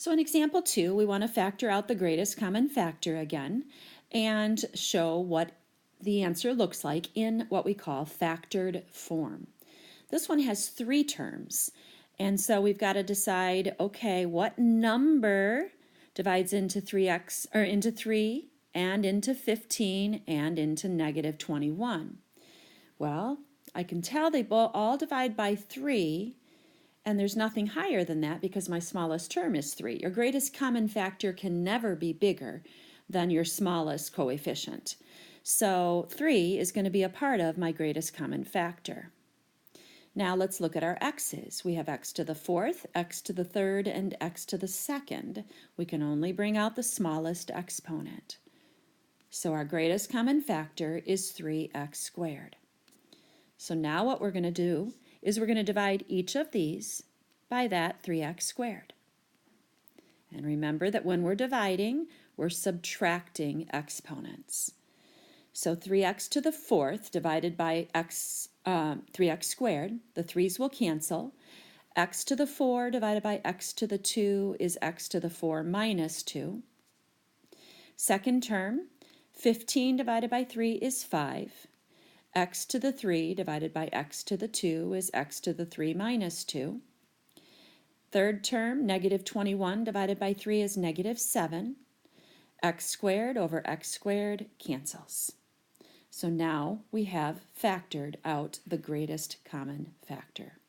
So in example 2, we want to factor out the greatest common factor again and show what the answer looks like in what we call factored form. This one has 3 terms, and so we've got to decide, okay, what number divides into 3x or into 3 and into 15 and into negative 21. Well, I can tell they all divide by 3, and there's nothing higher than that because my smallest term is 3. Your greatest common factor can never be bigger than your smallest coefficient. So 3 is going to be a part of my greatest common factor. Now let's look at our x's. We have x to the 4th, x to the 3rd, and x to the 2nd. We can only bring out the smallest exponent. So our greatest common factor is 3x squared. So now what we're going to do is we're going to divide each of these by that 3x squared. And remember that when we're dividing, we're subtracting exponents. So 3x to the 4th divided by 3x squared, the 3's will cancel. X to the 4 divided by x to the 2 is x to the 4 minus 2. Second term, 15 divided by 3 is 5. X to the 3 divided by x to the 2 is x to the 3 minus 2. Third term, negative 21 divided by 3 is negative 7. X squared over x squared cancels. So now we have factored out the greatest common factor.